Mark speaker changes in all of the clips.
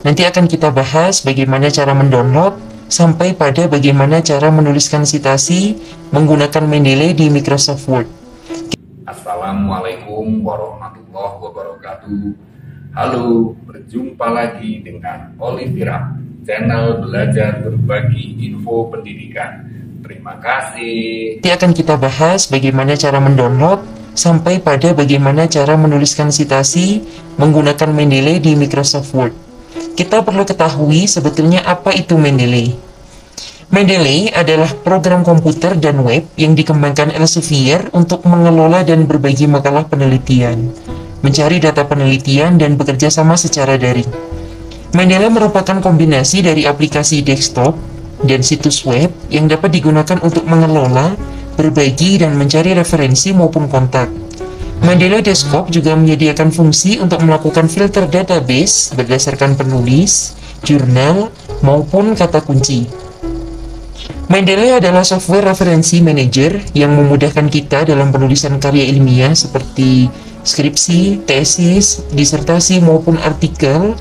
Speaker 1: Nanti akan kita bahas bagaimana cara mendownload sampai pada bagaimana cara menuliskan citasi menggunakan Mendeley di Microsoft Word.
Speaker 2: Assalamualaikum warahmatullahi wabarakatuh. Halo, berjumpa lagi dengan Olivira, channel belajar berbagi info pendidikan. Terima kasih.
Speaker 1: Nanti akan kita bahas bagaimana cara mendownload sampai pada bagaimana cara menuliskan citasi menggunakan Mendeley di Microsoft Word. Kita perlu ketahui sebetulnya apa itu Mendeley. Mendeley adalah program komputer dan web yang dikembangkan Elsevier untuk mengelola dan berbagi makalah penelitian, mencari data penelitian, dan bekerja sama secara daring. Mendeley merupakan kombinasi dari aplikasi desktop dan situs web yang dapat digunakan untuk mengelola, berbagi, dan mencari referensi maupun kontak. Mendeley Desktop juga menyediakan fungsi untuk melakukan filter database berdasarkan penulis, jurnal, maupun kata kunci. Mendeley adalah software referensi manager yang memudahkan kita dalam penulisan karya ilmiah seperti skripsi, tesis, disertasi, maupun artikel.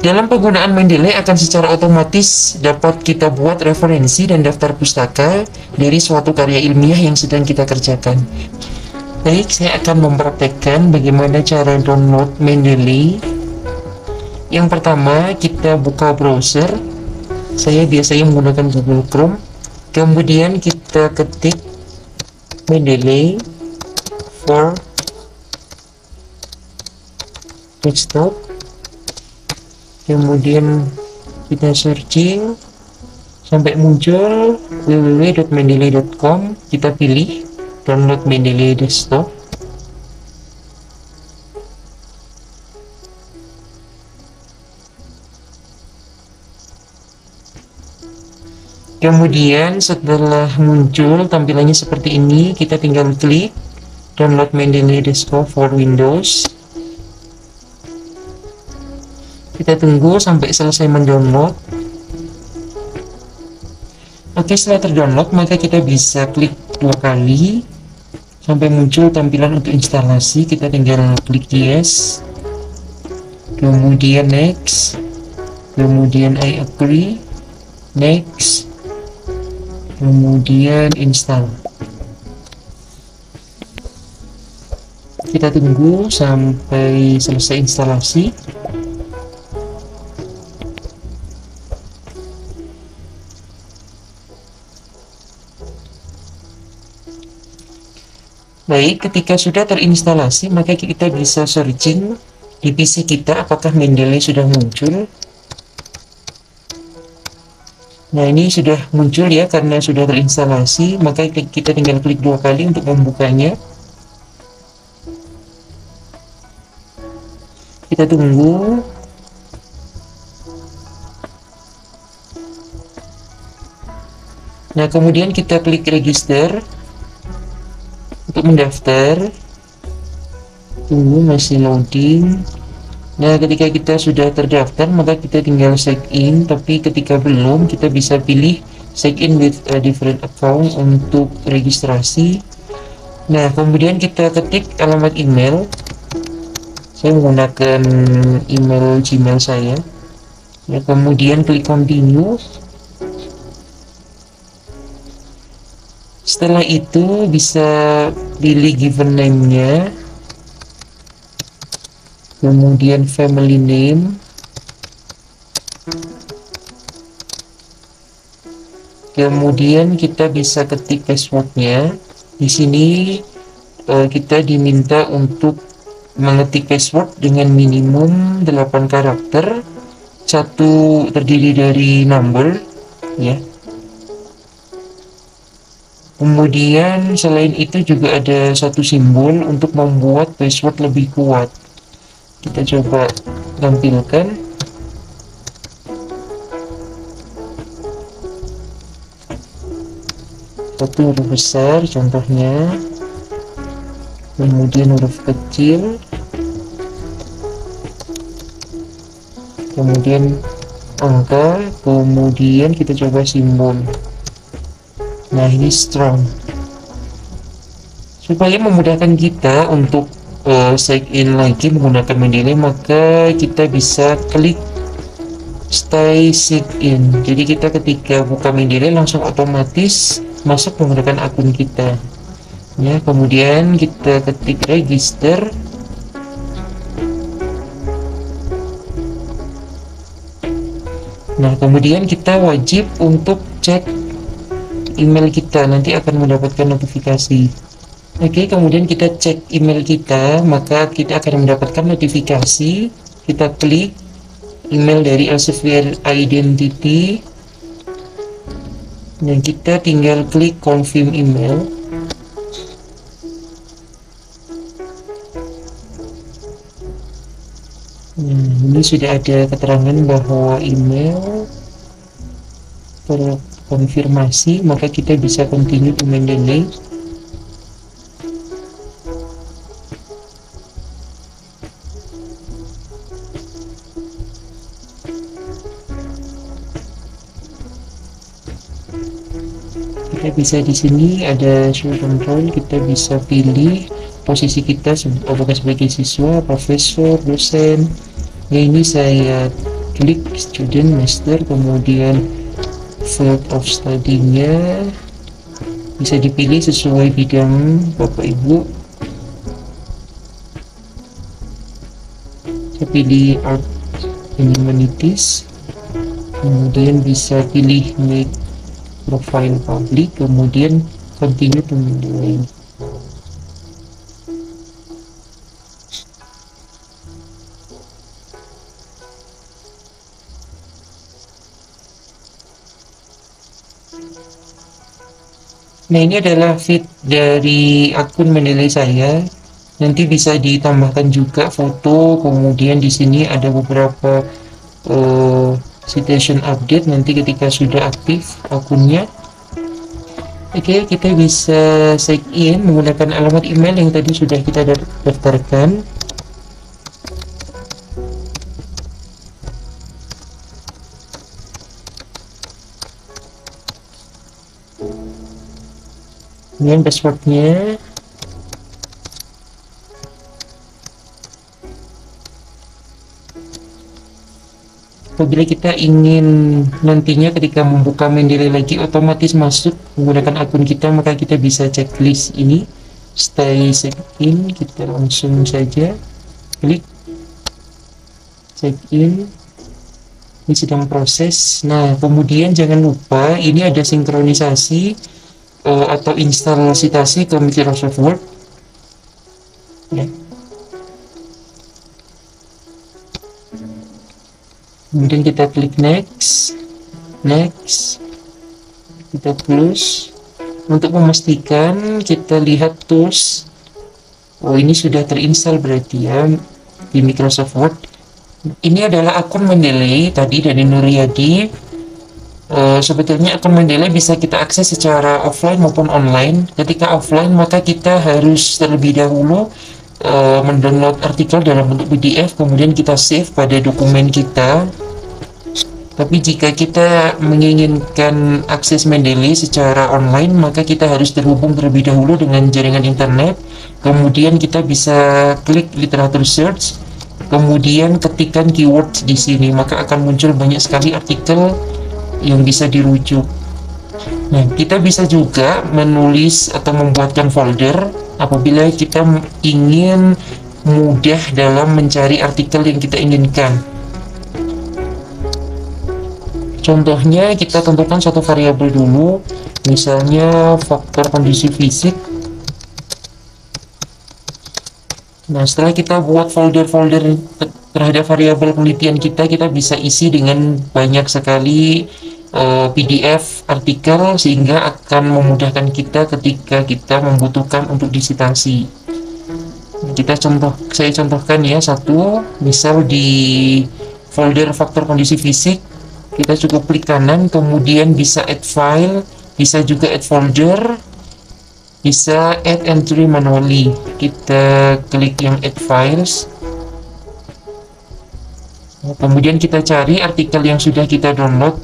Speaker 1: Dalam penggunaan Mendeley akan secara otomatis dapat kita buat referensi dan daftar pustaka dari suatu karya ilmiah yang sedang kita kerjakan. Baik, saya akan mempraktekkan bagaimana cara download Mendeley. Yang pertama, kita buka browser. Saya biasanya menggunakan Google Chrome. Kemudian kita ketik Mendeley for desktop. Kemudian kita searching sampai muncul www.mendeley.com. Kita pilih download Mendeley Desktop. Kemudian setelah muncul tampilannya seperti ini, kita tinggal klik download Mendeley Desktop for Windows. Kita tunggu sampai selesai mendownload. Oke, setelah terdownload maka kita bisa klik 2 kali sampai muncul tampilan untuk instalasi. Kita tinggal klik yes, kemudian next, kemudian I agree, next, kemudian install. Kita tunggu sampai selesai instalasi. Baik, ketika sudah terinstalasi, maka kita bisa searching di PC kita apakah Mendeley sudah muncul. Nah, ini sudah muncul ya, karena sudah terinstalasi, maka kita tinggal klik 2 kali untuk membukanya. Kita tunggu. Nah, kemudian kita klik register untuk mendaftar. Tunggu, masih loading. Nah, ketika kita sudah terdaftar maka kita tinggal sign in, tapi ketika belum kita bisa pilih sign in with a different account untuk registrasi. Nah, kemudian kita ketik alamat email. Saya menggunakan email Gmail saya. Ya, kemudian klik continue. Setelah itu bisa pilih given name-nya, kemudian family name, kemudian kita bisa ketik passwordnya. Di sini kita diminta untuk mengetik password dengan minimum 8 karakter, satu terdiri dari number, ya. Kemudian selain itu juga ada satu simbol untuk membuat password lebih kuat. Kita coba tampilkan. Satu huruf besar contohnya, kemudian huruf kecil, kemudian angka, kemudian kita coba simbol. Nah, ini strong. Supaya memudahkan kita untuk sign in lagi menggunakan Mendeley, maka kita bisa klik stay sign in. Jadi kita ketika buka Mendeley langsung otomatis masuk menggunakan akun kita ya. Kemudian kita ketik register. Nah, kemudian kita wajib untuk cek email kita, nanti akan mendapatkan notifikasi. Oke, kemudian kita cek email kita, maka kita akan mendapatkan notifikasi. Kita klik email dari Elsevier Identity dan kita tinggal klik confirm email. Ini sudah ada keterangan bahwa email terkonfirmasi, maka kita bisa continue to Mendeley. Kita bisa di sini ada show control, kita bisa pilih posisi kita apakah sebagai siswa, profesor, dosen. Ya, ini saya klik student, master, kemudian field of study-nya bisa dipilih sesuai bidang Bapak Ibu. Saya pilih art and humanities, kemudian bisa pilih make profile public, kemudian continue to Mendeley. Nah, ini adalah feed dari akun Mendeley saya. Nanti bisa ditambahkan juga foto, kemudian di sini ada beberapa citation update nanti ketika sudah aktif akunnya. Oke, kita bisa sign in menggunakan alamat email yang tadi sudah kita daftarkan. Ini passwordnya. Apabila kita ingin nantinya ketika membuka Mendeley lagi otomatis masuk menggunakan akun kita, maka kita bisa checklist ini, stay sign in. Kita langsung saja klik check in. Ini sedang proses. Nah, kemudian jangan lupa ini ada sinkronisasi atau install citasi ke Microsoft Word ya. Kemudian kita klik next, kita close. Untuk memastikan kita lihat tools. Oh, ini sudah terinstall berarti ya di Microsoft Word. Ini adalah akun Mendeley tadi dari Nuryadi. Sebetulnya akun Mendeley bisa kita akses secara offline maupun online. Ketika offline maka kita harus terlebih dahulu mendownload artikel dalam bentuk PDF, kemudian kita save pada dokumen kita. Tapi jika kita menginginkan akses Mendeley secara online, maka kita harus terhubung terlebih dahulu dengan jaringan internet. Kemudian kita bisa klik literatur search, kemudian ketikkan keyword di sini, maka akan muncul banyak sekali artikel yang bisa dirujuk. Nah, kita bisa juga menulis atau membuatkan folder apabila kita ingin mudah dalam mencari artikel yang kita inginkan. Contohnya, kita tentukan satu variabel dulu, misalnya faktor kondisi fisik. Nah, setelah kita buat folder-folder terhadap variabel penelitian kita bisa isi dengan banyak sekali PDF artikel, sehingga akan memudahkan kita ketika kita membutuhkan untuk disitasi. Saya contohkan ya satu, misal di folder faktor kondisi fisik, kita cukup klik kanan, kemudian bisa add file, bisa juga add folder, bisa add entry manually. Kita klik yang add files, kemudian kita cari artikel yang sudah kita download.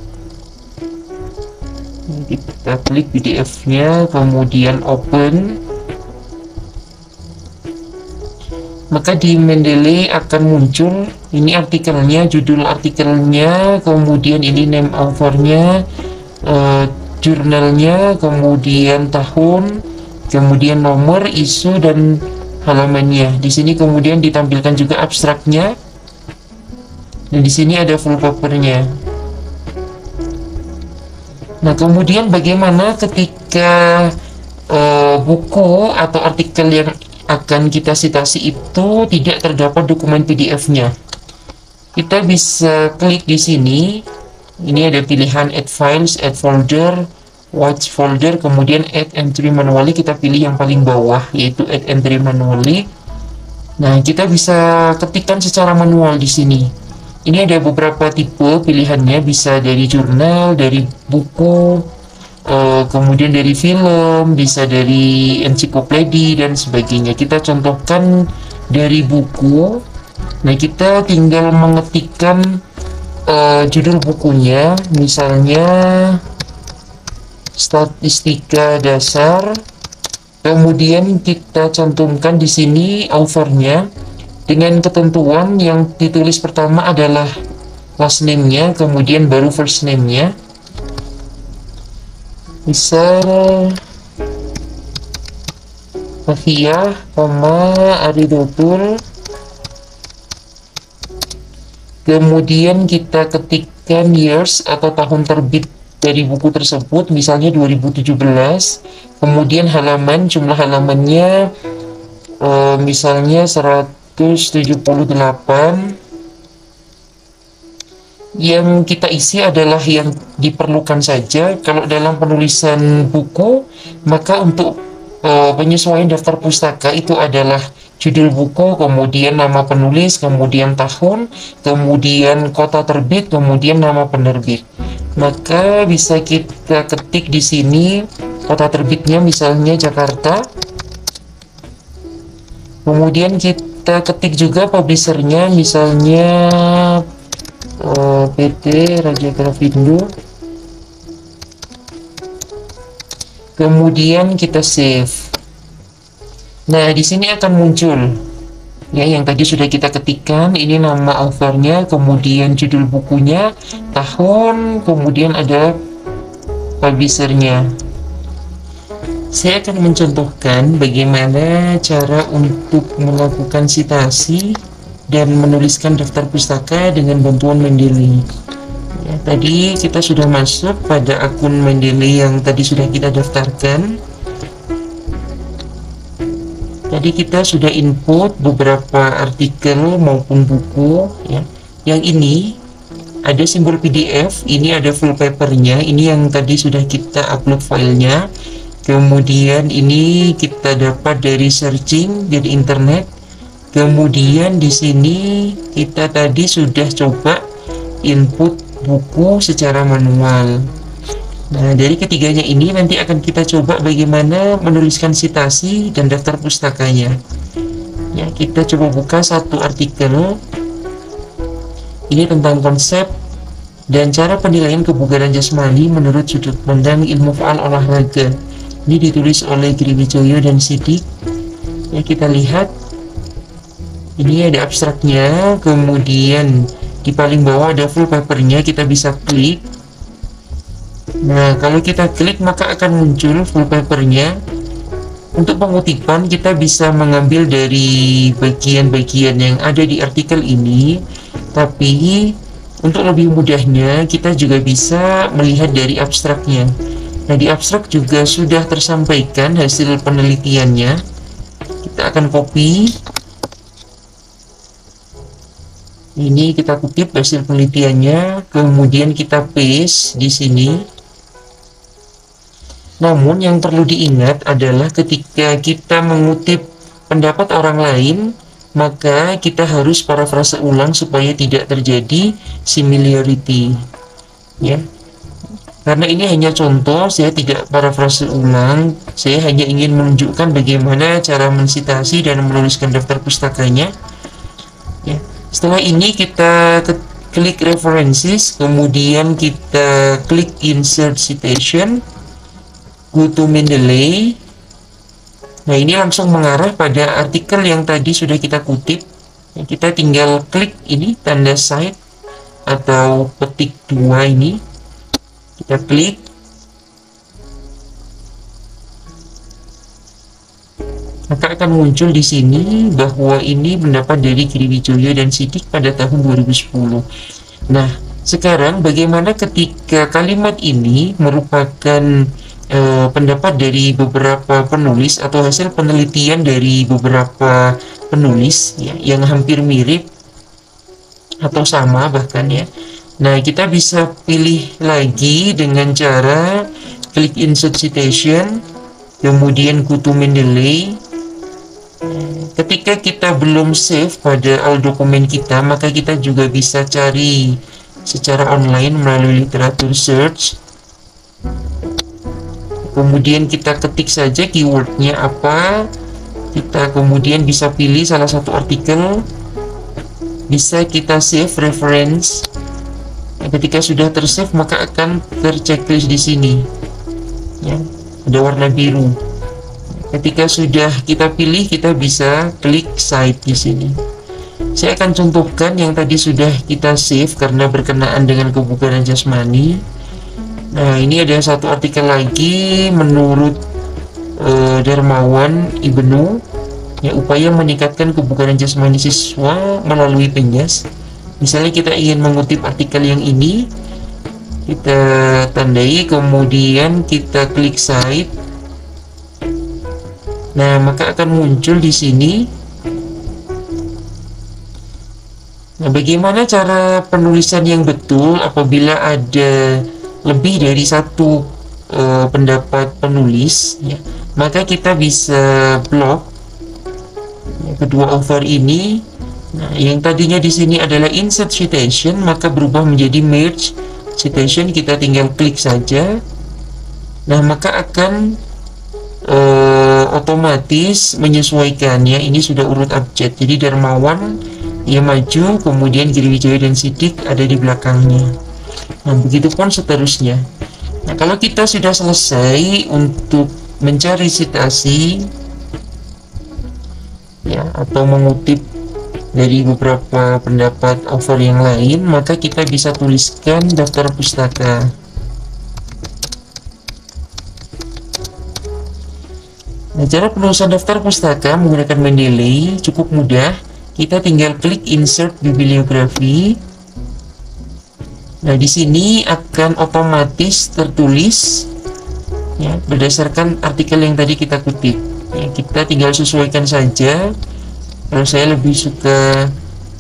Speaker 1: Kita klik PDF-nya, kemudian open. maka di Mendeley akan muncul ini artikelnya, judul artikelnya, kemudian ini name authornya, jurnalnya, kemudian tahun, kemudian nomor, isu, dan halamannya. Di sini kemudian ditampilkan juga abstraknya, dan di sini ada full papernya. Nah, kemudian bagaimana ketika buku atau artikel yang akan kita citasi itu tidak terdapat dokumen PDF-nya? Kita bisa klik di sini. Ini ada pilihan add files, add folder, watch folder, kemudian add entry manually. Kita pilih yang paling bawah, yaitu add entry manually. Nah, kita bisa ketikkan secara manual di sini. Ini ada beberapa tipe pilihannya, bisa dari jurnal, dari buku, kemudian dari film, bisa dari ensiklopedia dan sebagainya. Kita contohkan dari buku. Nah, kita tinggal mengetikkan judul bukunya, misalnya statistika dasar. Kemudian kita cantumkan di sini authornya dengan ketentuan yang ditulis pertama adalah last name-nya, kemudian baru first name-nya. Misal Fahiyah, Aridotul. Kemudian kita ketikkan years atau tahun terbit dari buku tersebut, misalnya 2017. Kemudian halaman, jumlah halamannya misalnya 178. Yang kita isi adalah yang diperlukan saja. Kalau dalam penulisan buku, maka untuk penyesuaian daftar pustaka itu adalah judul buku, kemudian nama penulis, kemudian tahun, kemudian kota terbit, kemudian nama penerbit. Maka bisa kita ketik di sini kota terbitnya, misalnya Jakarta. Kemudian kita ketik juga publishernya, misalnya PT Raja Grafindo. Kemudian kita save. Nah, di sini akan muncul ya yang tadi sudah kita ketikkan. Ini nama authornya, kemudian judul bukunya, tahun, kemudian ada publishernya. Saya akan mencontohkan bagaimana cara untuk melakukan citasi dan menuliskan daftar pustaka dengan bantuan Mendeley. Ya, tadi kita sudah masuk pada akun Mendeley yang tadi sudah kita daftarkan. Tadi kita sudah input beberapa artikel maupun buku ya. Yang ini ada simbol PDF, ini ada full papernya, ini yang tadi sudah kita upload filenya. Kemudian ini kita dapat dari searching dari internet. Kemudian di sini kita tadi sudah coba input buku secara manual. Nah, dari ketiganya ini nanti akan kita coba bagaimana menuliskan citasi dan daftar pustakanya. Ya, kita coba buka satu artikel. Ini tentang konsep dan cara penilaian kebugaran jasmani menurut sudut pandang ilmu faal olahraga. Ini ditulis oleh Griwijoyo dan Sidik. Ya, kita lihat. Ini ada abstraknya, kemudian di paling bawah ada full papernya, kita bisa klik. Nah, kalau kita klik maka akan muncul full papernya. Untuk pengutipan kita bisa mengambil dari bagian-bagian yang ada di artikel ini, tapi untuk lebih mudahnya kita juga bisa melihat dari abstraknya. Nah, di abstrak juga sudah tersampaikan hasil penelitiannya. Kita akan copy. Ini kita kutip hasil penelitiannya, kemudian kita paste di sini. Namun yang perlu diingat adalah ketika kita mengutip pendapat orang lain, maka kita harus parafrase ulang supaya tidak terjadi similarity. Ya. Karena ini hanya contoh, saya tidak parafrase ulang. Saya hanya ingin menunjukkan bagaimana cara mensitasi dan menuliskan daftar pustakanya. Ya. Setelah ini kita klik references, kemudian kita klik insert citation, go to Mendeley. Nah, ini langsung mengarah pada artikel yang tadi sudah kita kutip. Kita tinggal klik ini tanda cite atau petik 2 ini. Kita klik. Maka akan muncul di sini bahwa ini pendapat dari Giri Wijoyo dan Siddiq pada tahun 2010. Nah, sekarang bagaimana ketika kalimat ini merupakan pendapat dari beberapa penulis atau hasil penelitian dari beberapa penulis ya, yang hampir mirip atau sama bahkan ya. Nah, kita bisa pilih lagi dengan cara klik insert citation, kemudian go to main delay. Ketika kita belum save pada all dokumen kita, maka kita juga bisa cari secara online melalui literatur search. Kemudian kita ketik saja keywordnya apa, kita kemudian bisa pilih salah satu artikel, bisa kita save reference. Ketika sudah tersave maka akan terchecklist di sini ya, ada warna biru. Ketika sudah kita pilih, kita bisa klik cite di sini. Saya akan contohkan yang tadi sudah kita save karena berkenaan dengan kebugaran jasmani. Nah, ini ada satu artikel lagi menurut Darmawan Ibnu ya, upaya meningkatkan kebugaran jasmani siswa melalui penjas. Misalnya kita ingin mengutip artikel yang ini, kita tandai, kemudian kita klik cite. Nah, maka akan muncul di sini. Nah, bagaimana cara penulisan yang betul apabila ada lebih dari satu pendapat penulis ya, maka kita bisa blok ya, kedua author ini. Nah, yang tadinya di sini adalah insert citation maka berubah menjadi merge citation. Kita tinggal klik saja. Nah, maka akan otomatis menyesuaikannya. Ini sudah urut abjad, jadi Darmawan ia maju, kemudian Giri Wijoyo dan Siddiq ada di belakangnya. Nah, begitupun seterusnya. Nah, kalau kita sudah selesai untuk mencari citasi ya, atau mengutip dari beberapa pendapat author yang lain, maka kita bisa tuliskan daftar pustaka. Nah, cara penulisan daftar pustaka menggunakan Mendeley cukup mudah. Kita tinggal klik insert bibliografi. Nah, di sini akan otomatis tertulis ya, berdasarkan artikel yang tadi kita kutip. Ya, kita tinggal sesuaikan saja. Kalau saya lebih suka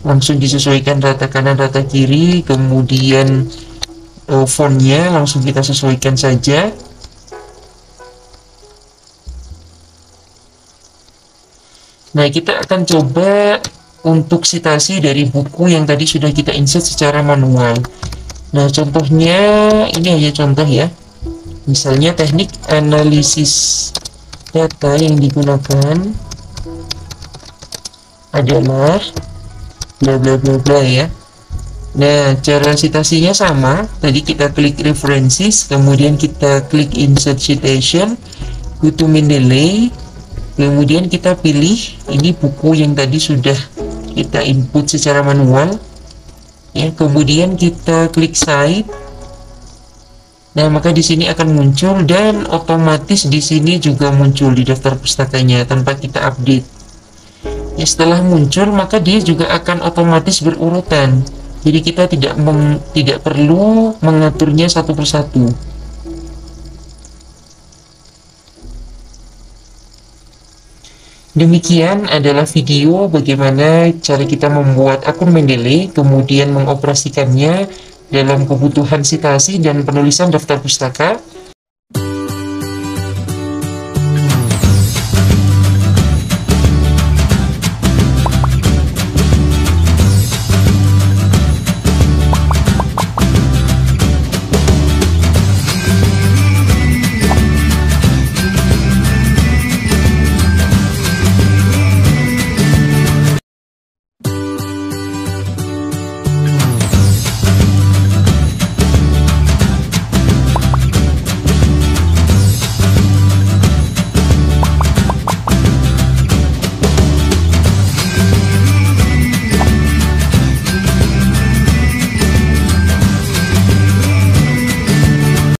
Speaker 1: langsung disesuaikan rata kanan rata kiri, kemudian fontnya langsung kita sesuaikan saja. Nah, kita akan coba untuk citasi dari buku yang tadi sudah kita insert secara manual. Nah, contohnya ini aja contoh ya. Misalnya teknik analisis data yang digunakan adalah bla bla bla bla ya. Nah, cara citasinya sama. Tadi kita klik references, kemudian kita klik insert citation, go to Mendeley, kemudian kita pilih ini buku yang tadi sudah kita input secara manual ya, kemudian kita klik cite. Nah, maka di sini akan muncul dan otomatis di sini juga muncul di daftar pustakanya tanpa kita update. Ya, setelah muncul maka dia juga akan otomatis berurutan. Jadi kita tidak perlu mengaturnya satu persatu. Demikian adalah video bagaimana cara kita membuat akun Mendeley, kemudian mengoperasikannya dalam kebutuhan citasi dan penulisan daftar pustaka.